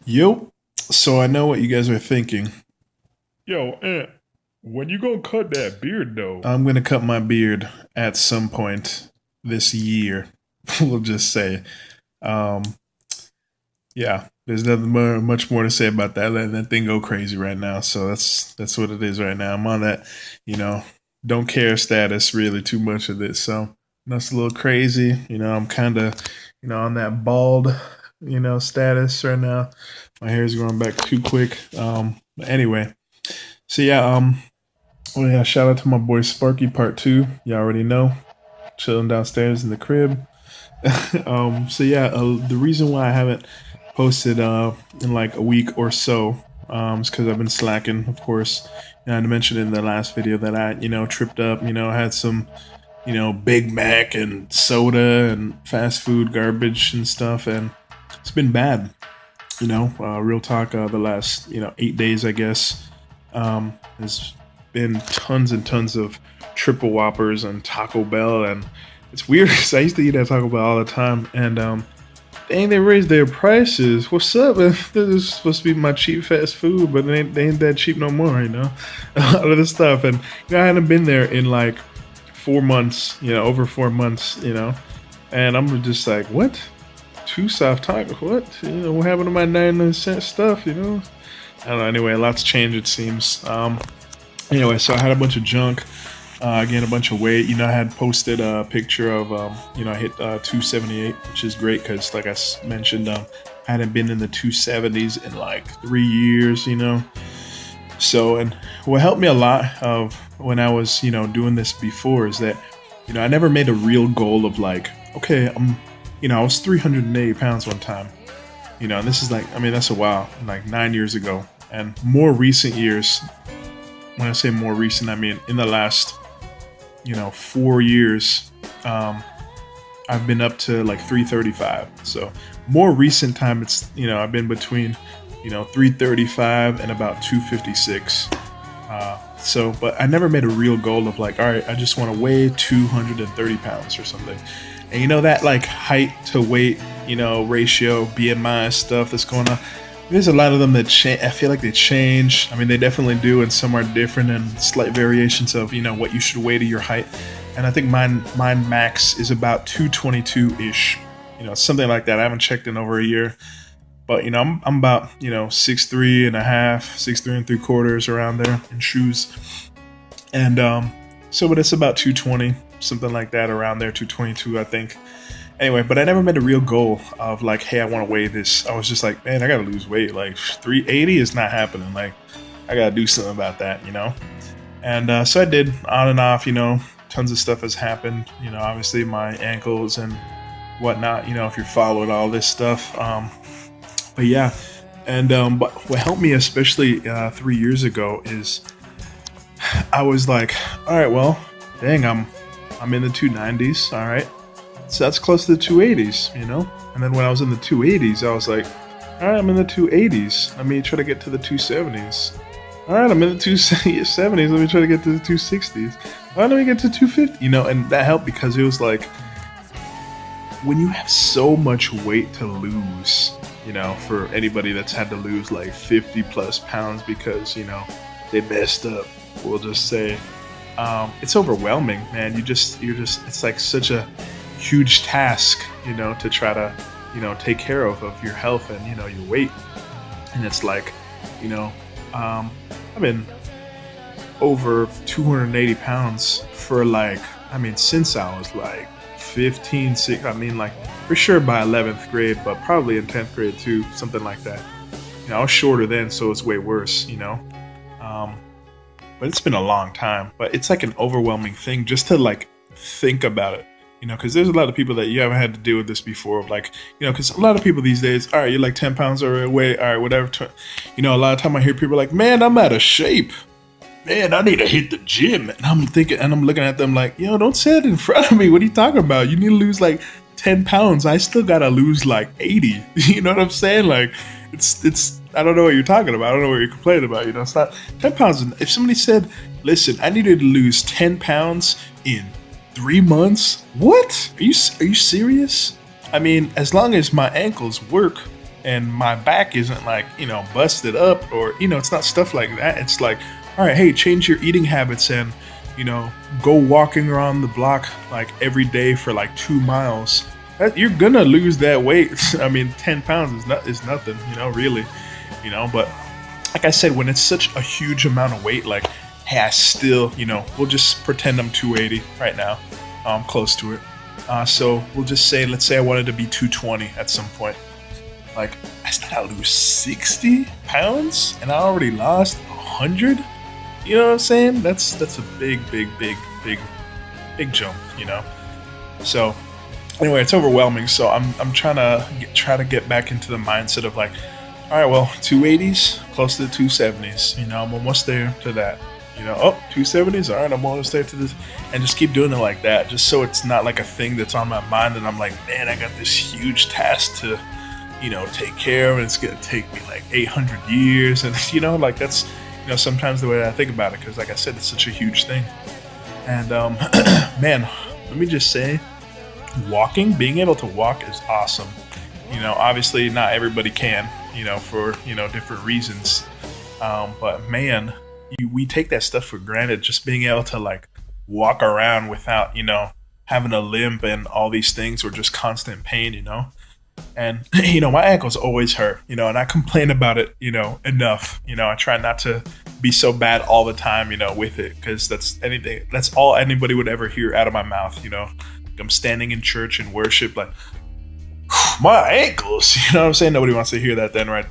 Yo, so I know what you guys are thinking. Yo, Aunt, when you gonna cut that beard though? I'm gonna cut my beard at some point this year. We'll just say, um, yeah. There's nothing much more to say about that. Letting that thing go crazy right now. So that's what it is right now. I'm on that, you know, don't care status really too much of this. So that's a little crazy. I'm kind of, on that bald, status right now. My hair's growing back too quick. But anyway, so yeah, oh yeah, shout out to my boy Sparky Part Two. You already know, chilling downstairs in the crib. So yeah, the reason why I haven't posted in like a week or so is because I've been slacking, of course. And I mentioned in the last video that I, tripped up, had some, Big Mac and soda and fast food garbage and stuff, and it's been bad. Real talk. The last 8 days, I guess, has been tons and tons of triple whoppers and Taco Bell, and it's weird because I used to eat at Taco Bell all the time, and dang, they raised their prices. What's up? This is supposed to be my cheap fast food, but they ain't that cheap no more, a lot of the stuff, and I hadn't been there in like 4 months, over 4 months, and I'm just like, what? Two soft tacos? What? What happened to my 99-cent stuff? I don't know. Anyway, a lot's changed, it seems. Anyway, so I had a bunch of junk. Gained a bunch of weight. I had posted a picture of, I hit 278, which is great because, like I mentioned, I hadn't been in the 270s in like 3 years, So, and what helped me a lot of when I was, doing this before is that, I never made a real goal of like, okay, I was 380 pounds one time, and this is like, that's a while, like 9 years ago. And more recent years, when I say more recent, I mean in the last 4 years, I've been up to like 335. So more recent time, it's I've been between 335 and about 256. But I never made a real goal of like, all right, I just want to weigh 230 pounds or something. And that like height to weight, ratio, BMI stuff that's going on. There's a lot of them that change. I feel like they change. They definitely do, and some are different and slight variations of what you should weigh to your height. And I think mine max is about 222 ish, something like that. I haven't checked in over a year, but I'm about 6'3" and a half, 6'3" and 3/4 around there in shoes, and but it's about 220, something like that around there, 222, I think. Anyway, but I never made a real goal of like, hey, I want to weigh this. I was just like, man, I gotta lose weight. Like 380 is not happening. Like I gotta do something about that. And so I did, on and off. Tons of stuff has happened. Obviously my ankles and whatnot. If you're following all this stuff. But yeah, and but what helped me especially 3 years ago is I was like, all right, well, dang, I'm in the 290s. All right. So that's close to the 280s, And then when I was in the 280s, I was like, all right, I'm in the 280s. Let me try to get to the 270s. All right, I'm in the 270s. Let me try to get to the 260s. All right, let me get to 250. And that helped because it was like, when you have so much weight to lose, for anybody that's had to lose like 50 plus pounds because, they messed up, we'll just say, it's overwhelming, man. It's like such a huge task, to try to, take care of your health and, your weight. And it's like, I've been over 280 pounds for like, since I was like 15, 6, like for sure by 11th grade, but probably in 10th grade too, something like that. I was shorter then, so it's way worse, Um, but it's been a long time. But it's like an overwhelming thing just to like think about it. Because there's a lot of people that you haven't had to deal with this before. Of like, because a lot of people these days, all right, you're like 10 pounds away, all right, whatever. A lot of time I hear people like, man, I'm out of shape. Man, I need to hit the gym. And I'm thinking, and I'm looking at them like, don't say it in front of me. What are you talking about? You need to lose like 10 pounds. I still got to lose like 80. You know what I'm saying? Like, I don't know what you're talking about. I don't know what you're complaining about. It's not 10 pounds. If somebody said, listen, I needed to lose 10 pounds in 3 months? What? Are you serious? As long as my ankles work, and my back isn't like, busted up, or, it's not stuff like that. It's like, all right, hey, change your eating habits and, go walking around the block like every day for like 2 miles. You're gonna lose that weight. I mean, 10 pounds is nothing, really, but like I said, when it's such a huge amount of weight, like, hey, I still, we'll just pretend I'm 280 right now. I'm close to it. So we'll just say, let's say I wanted to be 220 at some point. Like, I still gotta lose 60 pounds and I already lost 100? You know what I'm saying? That's a big jump, So anyway, it's overwhelming. So I'm trying to get back into the mindset of like, all right, well, 280s, close to the 270s. I'm almost there to that. 270s. All right, I'm almost there to this, and just keep doing it like that, just so it's not like a thing that's on my mind, and I'm like, man, I got this huge task to, take care of, and it's gonna take me like 800 years, and like that's, sometimes the way I think about it, because like I said, it's such a huge thing, and man, let me just say, being able to walk is awesome. Obviously not everybody can, for different reasons, but man, we take that stuff for granted, just being able to like walk around without, having a limp and all these things, or just constant pain, and my ankles always hurt, and I complain about it, enough. I try not to be so bad all the time, with it, because that's all anybody would ever hear out of my mouth. I'm standing in church and worship, like, my ankles, you know what I'm saying? Nobody wants to hear that then, right?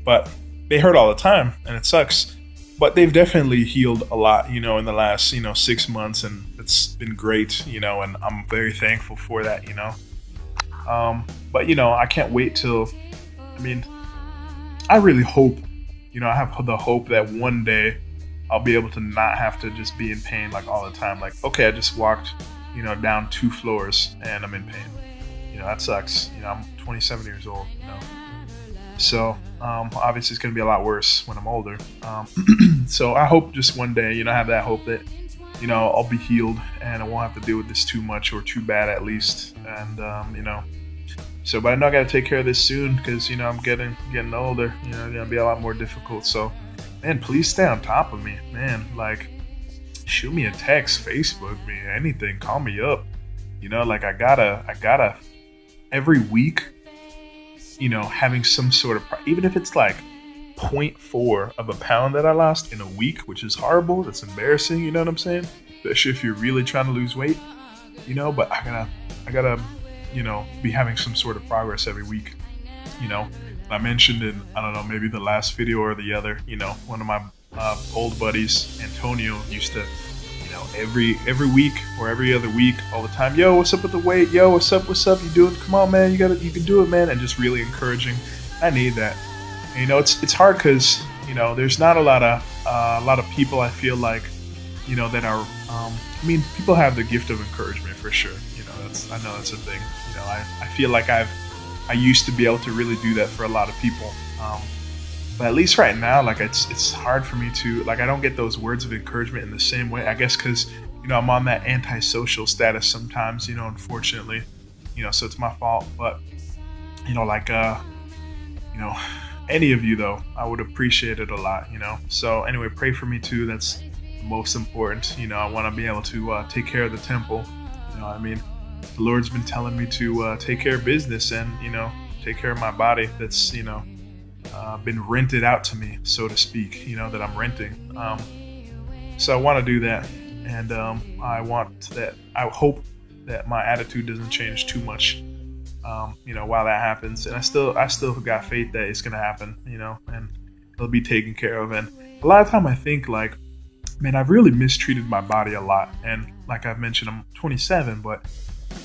But they hurt all the time, and it sucks. But they've definitely healed a lot, in the last, 6 months, and it's been great, and I'm very thankful for that, But, I can't wait till, I really hope, I have the hope that one day I'll be able to not have to just be in pain like all the time. Like, okay, I just walked, down 2 floors and I'm in pain. That sucks. I'm 27 years old, So, obviously it's going to be a lot worse when I'm older. So I hope just one day, I have that hope that, I'll be healed and I won't have to deal with this too much, or too bad at least. And, so, but I know I got to take care of this soon, because, I'm getting older, it's going to be a lot more difficult. So, man, please stay on top of me, man. Like, shoot me a text, Facebook me, anything, call me up. Like I gotta every week, having some sort of, even if it's like 0.4 of a pound that I lost in a week, which is horrible. That's embarrassing. You know what I'm saying? Especially if you're really trying to lose weight, but I gotta, be having some sort of progress every week. I mentioned in, I don't know, maybe the last video or the other, one of my old buddies, Antonio, used to, every week or every other week, all the time, yo, what's up with the weight? Yo, what's up? You doing? Come on, man, you can do it, man. And just really encouraging. I need that. And, it's hard because, there's not a lot of people, I feel like, that are, people have the gift of encouragement for sure. I know that's a thing. I feel like I used to be able to really do that for a lot of people. But at least right now, like, it's hard for me to, like, I don't get those words of encouragement in the same way, I guess, because, I'm on that antisocial status sometimes, unfortunately, so it's my fault. But, any of you, though, I would appreciate it a lot, So anyway, pray for me too. That's most important. I want to be able to take care of the temple. The Lord's been telling me to take care of business and, take care of my body that's, been rented out to me, so to speak, that I'm renting. So I want to do that. And I hope that my attitude doesn't change too much, while that happens. And I still got faith that it's going to happen, and it'll be taken care of. And a lot of time I think, like, man, I've really mistreated my body a lot. And like I've mentioned, I'm 27, but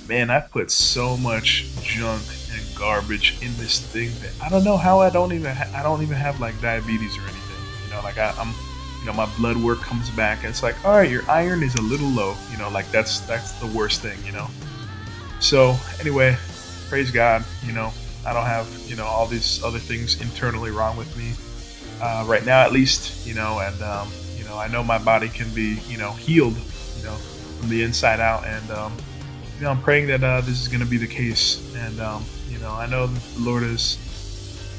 man, I put so much junk and garbage in this thing that I don't know how I don't even have like diabetes or anything. Like I'm, my blood work comes back and it's like, all right, your iron is a little low. Like that's the worst thing. So anyway, praise God. I don't have all these other things internally wrong with me right now, at least. And I know my body can be healed, from the inside out, and I'm praying that this is going to be the case. And I know the Lord is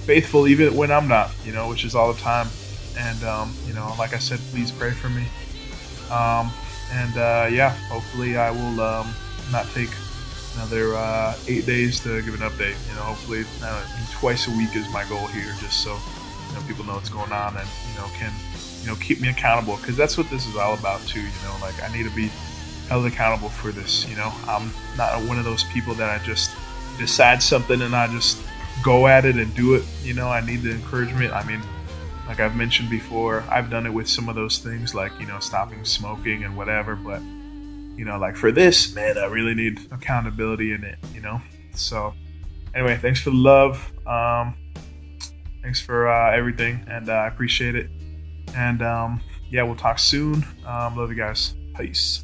faithful even when I'm not, which is all the time. And like I said, please pray for me. Yeah, hopefully I will not take another 8 days to give an update. Hopefully twice a week is my goal here, just so people know what's going on and can keep me accountable, because that's what this is all about too. Like, I need to be held accountable for this. I'm not one of those people that I just decide something and I just go at it and do it. I need the encouragement. I mean, like I've mentioned before, I've done it with some of those things, like stopping smoking and whatever, but like for this, man, I really need accountability in it. So anyway, thanks for the love. Thanks for everything, and I appreciate it. And yeah, we'll talk soon. Love you guys. Peace.